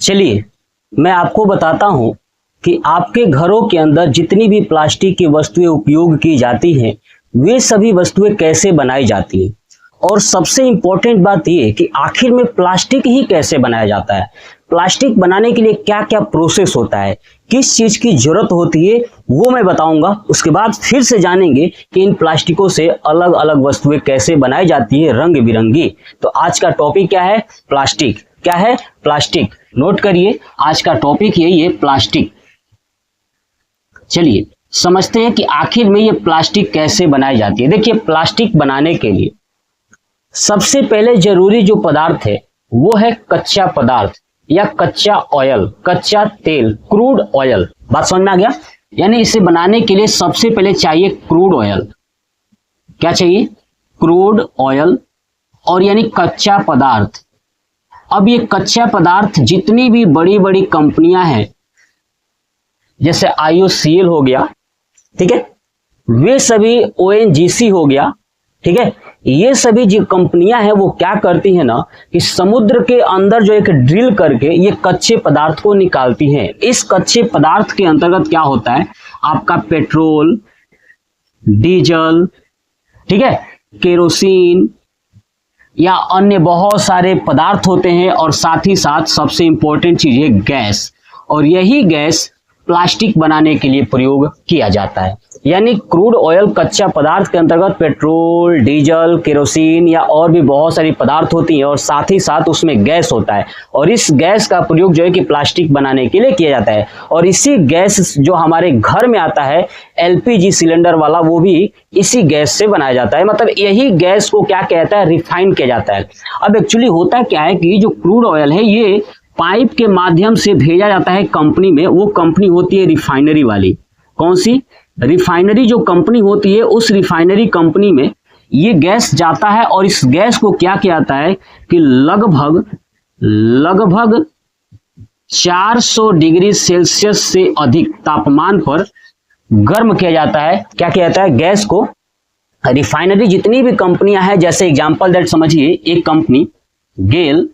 चलिए मैं आपको बताता हूं कि आपके घरों के अंदर जितनी भी प्लास्टिक की वस्तुएं उपयोग की जाती हैं वे सभी वस्तुएं कैसे बनाई जाती हैं, और सबसे इंपॉर्टेंट बात यह कि आखिर में प्लास्टिक ही कैसे बनाया जाता है, प्लास्टिक बनाने के लिए क्या क्या प्रोसेस होता है, किस चीज की जरूरत होती है, वो मैं बताऊंगा। उसके बाद फिर से जानेंगे कि इन प्लास्टिकों से अलग अलग वस्तुएं कैसे बनाई जाती है रंग बिरंगी। तो आज का टॉपिक क्या है? प्लास्टिक। क्या है? प्लास्टिक। नोट करिए, आज का टॉपिक यही है, प्लास्टिक। चलिए समझते हैं कि आखिर में ये प्लास्टिक कैसे बनाई जाती है। देखिए, प्लास्टिक बनाने के लिए सबसे पहले जरूरी जो पदार्थ है वो है कच्चा पदार्थ या कच्चा ऑयल, कच्चा तेल, क्रूड ऑयल। बात समझ में आ गया? यानी इसे बनाने के लिए सबसे पहले चाहिए क्रूड ऑयल। क्या चाहिए? क्रूड ऑयल, और यानी कच्चा पदार्थ। अब ये कच्चा पदार्थ जितनी भी बड़ी बड़ी कंपनियां हैं, जैसे IOCL हो गया, ठीक है, वे सभी ONGC हो गया, ठीक है, ये सभी जो कंपनियां हैं वो क्या करती हैं ना कि समुद्र के अंदर जो एक ड्रिल करके ये कच्चे पदार्थ को निकालती हैं। इस कच्चे पदार्थ के अंतर्गत क्या होता है? आपका पेट्रोल, डीजल, ठीक है, केरोसिन या अन्य बहुत सारे पदार्थ होते हैं, और साथ ही साथ सबसे इंपॉर्टेंट चीज है गैस, और यही गैस प्लास्टिक बनाने के लिए प्रयोग किया जाता है। यानी क्रूड ऑयल कच्चा पदार्थ के अंतर्गत पेट्रोल, डीजल, केरोसिन या और भी बहुत सारी पदार्थ होती हैं, और साथ ही साथ उसमें गैस होता है, और इस गैस का प्रयोग जो है कि प्लास्टिक बनाने के लिए किया जाता है। और इसी गैस जो हमारे घर में आता है LPG सिलेंडर वाला, वो भी इसी गैस से बनाया जाता है। मतलब यही गैस को क्या कहता है? रिफाइन किया जाता है। अब एक्चुअली होता क्या है कि जो क्रूड ऑयल है ये पाइप के माध्यम से भेजा जाता है कंपनी में। वो कंपनी होती है रिफाइनरी वाली। कौन सी? रिफाइनरी जो कंपनी होती है, उस रिफाइनरी कंपनी में ये गैस जाता है, और इस गैस को क्या किया जाता है कि लगभग 400 डिग्री सेल्सियस से अधिक तापमान पर गर्म किया जाता है। क्या किया जाता है? गैस को। रिफाइनरी जितनी भी कंपनियां हैं, जैसे एग्जांपल दैट समझिए, एक कंपनी गेल,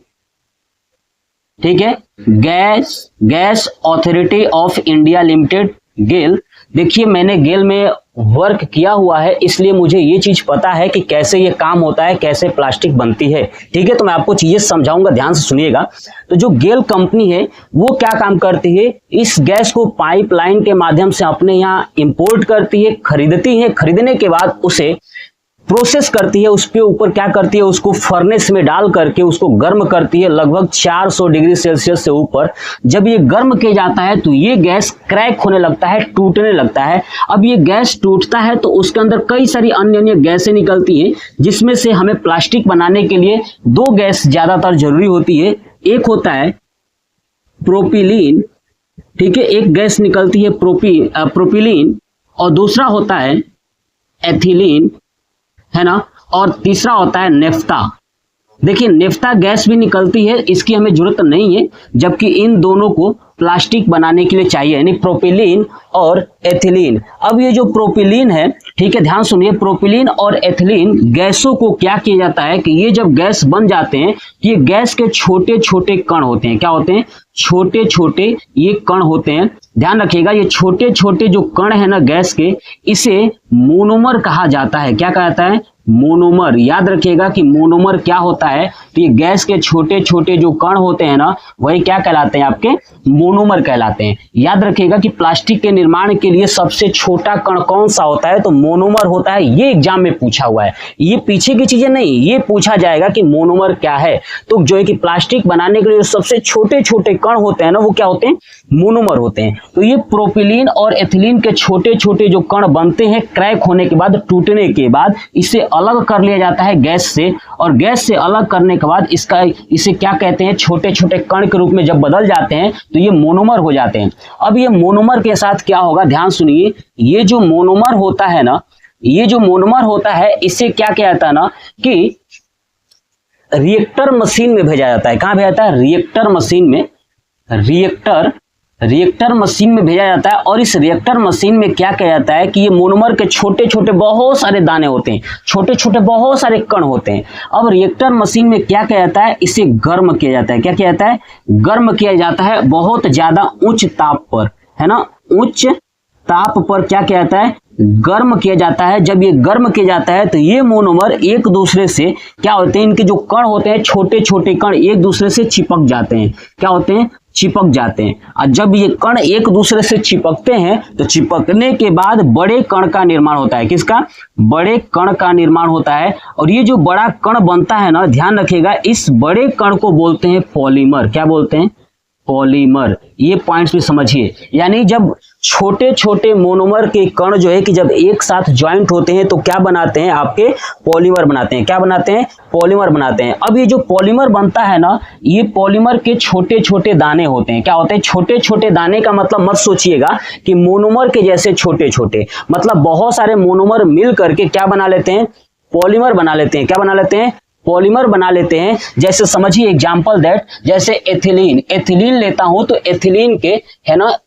ठीक है, gas authority of India limited, GAIL. देखिए, मैंने गेल में वर्क किया हुआ है, इसलिए मुझे ये चीज पता है कि कैसे ये काम होता है, कैसे प्लास्टिक बनती है, ठीक है। तो मैं आपको चीजें समझाऊंगा, ध्यान से सुनिएगा। तो जो गेल कंपनी है वो क्या काम करती है? इस गैस को पाइपलाइन के माध्यम से अपने यहाँ इंपोर्ट करती है, खरीदती है, खरीदने के बाद उसे प्रोसेस करती है, उसके ऊपर क्या करती है? उसको फर्नेस में डाल करके उसको गर्म करती है लगभग 400 डिग्री सेल्सियस से ऊपर। जब ये गर्म किया जाता है तो ये गैस क्रैक होने लगता है, टूटने लगता है। अब ये गैस टूटता है तो उसके अंदर कई सारी अन्य अन्य गैसें निकलती हैं, जिसमें से हमें प्लास्टिक बनाने के लिए दो गैस ज्यादातर जरूरी होती है। एक होता है प्रोपिलीन, ठीक है, एक गैस निकलती है प्रोपिलीन, और दूसरा होता है एथिलीन, है ना, और तीसरा होता है नेफ्ता। देखिए, नेफ्ता गैस भी निकलती है, इसकी हमें जरूरत नहीं है, जबकि इन दोनों को प्लास्टिक बनाने के लिए चाहिए, यानी प्रोपिलीन और एथिलीन। अब ये जो प्रोपिलीन है, ठीक है, ध्यान सुनिए, प्रोपिलीन और एथिलीन गैसों को क्या किया जाता है कि ये जब गैस बन जाते हैं, ये गैस के छोटे छोटे कण होते हैं। क्या होते हैं? छोटे छोटे ये कण होते हैं। ध्यान रखिएगा, ये छोटे छोटे जो कण है ना गैस के, इसे मोनोमर कहा जाता है। क्या कहा जाता है? मोनोमर। याद रखिएगा कि मोनोमर क्या होता है, तो ये गैस के छोटे छोटे जो कण होते हैं ना, वही क्या कहलाते हैं? आपके मोनोमर कहलाते हैं। याद रखिएगा कि प्लास्टिक के निर्माण के लिए सबसे छोटा कण कौन सा होता है? तो मोनोमर होता है। ये एग्जाम में पूछा हुआ है, ये पीछे की चीजें नहीं, ये पूछा जाएगा कि मोनोमर क्या है। तो जो है कि प्लास्टिक बनाने के लिए सबसे छोटे छोटे कण होते हैं ना, वो क्या होते हैं? मोनोमर होते हैं। तो ये प्रोपिलीन और एथिलीन के छोटे छोटे जो कण बनते हैं, क्रैक होने के बाद, टूटने के बाद, इसे अलग कर लिया जाता है गैस से, और गैस से अलग करने के बाद इसे क्या कहते हैं? छोटे छोटे कण के रूप में जब बदल जाते हैं तो ये मोनोमर हो जाते हैं। अब ये मोनोमर के साथ क्या होगा? ध्यान सुनिए, ये जो मोनोमर होता है ना, ये जो मोनोमर होता है, इसे क्या किया जाता है ना कि रिएक्टर मशीन में भेजा जाता है। कहां भेजा जाता है? रिएक्टर मशीन में। रिएक्टर रिएक्टर मशीन में भेजा जाता है और इस रिएक्टर मशीन में क्या किया जाता है कि ये मोनोमर के छोटे छोटे बहुत सारे दाने होते हैं, छोटे छोटे बहुत सारे कण होते हैं। अब रिएक्टर मशीन में क्या किया जाता है, इसे गर्म किया जाता है। क्या किया जाता है, गर्म किया जाता है बहुत ज्यादा उच्च ताप पर, है ना, उच्च ताप पर क्या किया जाता है, गर्म किया जाता है। जब ये गर्म किया जाता है तो ये मोनोमर एक दूसरे से क्या होते हैं, इनके जो कण होते हैं छोटे छोटे कण एक दूसरे से चिपक जाते हैं। क्या होते हैं, चिपक जाते हैं। और जब ये कण एक दूसरे से चिपकते हैं तो चिपकने के बाद बड़े कण का निर्माण होता है। किसका, बड़े कण का निर्माण होता है। और ये जो बड़ा कण बनता है ना, ध्यान रखिएगा, इस बड़े कण को बोलते हैं पॉलीमर। क्या बोलते हैं, पॉलीमर। ये पॉइंट्स भी समझिए, यानी जब छोटे छोटे मोनोमर के कण जो है कि जब एक साथ ज्वाइंट होते हैं तो क्या बनाते हैं, आपके पॉलीमर बनाते हैं। क्या बनाते हैं, पॉलीमर बनाते हैं। अब ये जो पॉलीमर बनता है ना, ये पॉलीमर के छोटे छोटे दाने होते हैं। क्या होते हैं, छोटे छोटे दाने। का मतलब मत सोचिएगा कि मोनोमर के जैसे छोटे छोटे, मतलब बहुत सारे मोनोमर मिल करके क्या बना लेते हैं, पॉलीमर बना लेते हैं। क्या बना लेते हैं, पॉलीमर बना लेते हैं। जैसे समझिए एग्जांपल दैट, जैसे एथिलीन, एथिलीन लेता हूं तो एथिलीन के, है ना,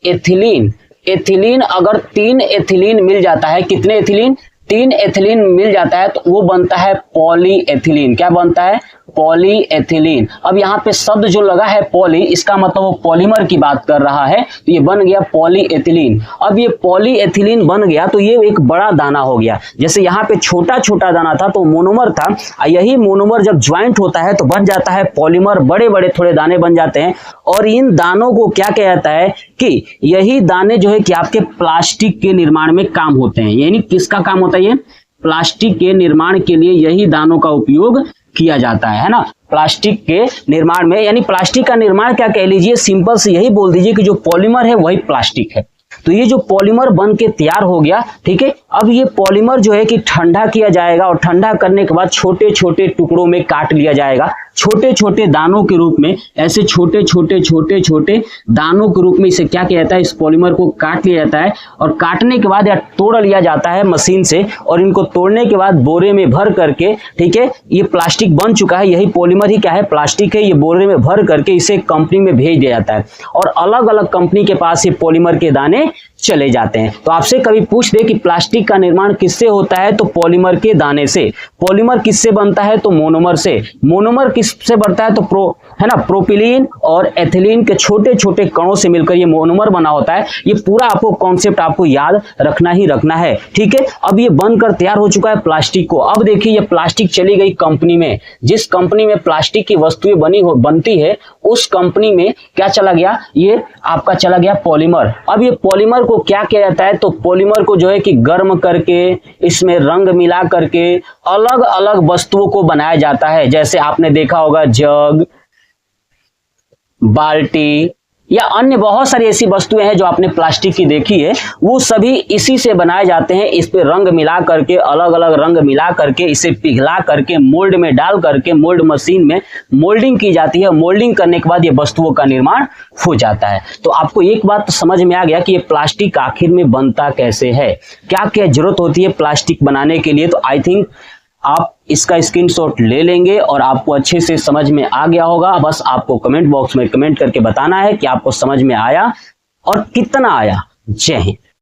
एथिलीन अगर 3 एथिलीन मिल जाता है, कितने एथिलीन, 3 एथिलीन मिल जाता है तो वो बनता है पॉलीएथिलीन। क्या बनता है, पॉलीएथिलीन। अब यहाँ पे शब्द जो लगा है पॉली, इसका मतलब वो पॉलीमर की बात कर रहा है, तो ये बन गया पॉलीएथिलीन। अब ये पॉलीएथिलीन बन गया तो ये एक बड़ा दाना हो गया। जैसे यहाँ पे छोटा छोटा दाना था तो मोनोमर था, यही मोनोमर जब ज्वाइंट होता है तो बन जाता है पॉलीमर, बड़े बड़े थोड़े दाने बन जाते हैं। और इन दानों को क्या किया जाता है कि यही दाने जो है कि आपके प्लास्टिक के निर्माण में काम होते हैं। यानी किसका काम होता है, ये प्लास्टिक के निर्माण के लिए यही दानों का उपयोग किया जाता है ना, प्लास्टिक के निर्माण में। यानी प्लास्टिक का निर्माण क्या कह लीजिए, सिंपल से यही बोल दीजिए कि जो पॉलीमर है वही प्लास्टिक है। तो ये जो पॉलीमर बन के तैयार हो गया, ठीक है। अब ये पॉलीमर जो है कि ठंडा किया जाएगा और ठंडा करने के बाद छोटे छोटे टुकड़ों में काट लिया जाएगा, छोटे छोटे दानों के रूप में। ऐसे छोटे छोटे छोटे छोटे दानों के रूप में इसे क्या किया जाता है, इस पॉलीमर को काट लिया जाता है। और काटने के बाद या तोड़ लिया जाता है मशीन से, और इनको तोड़ने के बाद बोरे में भर करके, ठीक है, ये प्लास्टिक बन चुका है, यही पॉलीमर ही क्या है, प्लास्टिक है। ये बोरे में भर करके इसे कंपनी में भेज दिया जाता है और अलग अलग कंपनी के पास ये पॉलीमर के दाने चले जाते हैं। तो आपसे कभी पूछ दे कि प्लास्टिक का निर्माण किससे होता है, तो पॉलीमर के दाने से। पॉलीमर किससे बनता है, तो मोनोमर से। मोनोमर किससे बनता है, तो है ना, प्रोपिलीन और एथिलीन के छोटे छोटे कणों से मिलकर ये मोनोमर बना होता है। ये पूरा आपको कॉन्सेप्ट आपको याद रखना ही रखना है, ठीक है। अब ये बनकर तैयार हो चुका है प्लास्टिक को। अब देखिए ये प्लास्टिक चली गई कंपनी में, जिस कंपनी में प्लास्टिक की वस्तुएं बनती है उस कंपनी में क्या चला गया, ये आपका चला गया पॉलीमर। अब ये पॉलीमर को क्या किया जाता है, तो पॉलीमर को जो है कि गर्म करके इसमें रंग मिला करके अलग अलग वस्तुओं को बनाया जाता है। जैसे आपने देखा होगा जग, बाल्टी या अन्य बहुत सारी ऐसी वस्तुएं हैं जो आपने प्लास्टिक की देखी है, वो सभी इसी से बनाए जाते हैं। इस पे रंग मिला करके, अलग अलग रंग मिला करके, इसे पिघला करके मोल्ड में डाल करके मोल्ड मशीन में मोल्डिंग की जाती है। मोल्डिंग करने के बाद ये वस्तुओं का निर्माण हो जाता है। तो आपको एक बात तो समझ में आ गया कि ये प्लास्टिक आखिर में बनता कैसे है, क्या क्या जरूरत होती है प्लास्टिक बनाने के लिए। तो आई थिंक आप इसका स्क्रीनशॉट ले लेंगे और आपको अच्छे से समझ में आ गया होगा। बस आपको कमेंट बॉक्स में कमेंट करके बताना है कि आपको समझ में आया और कितना आया। जय हिंद।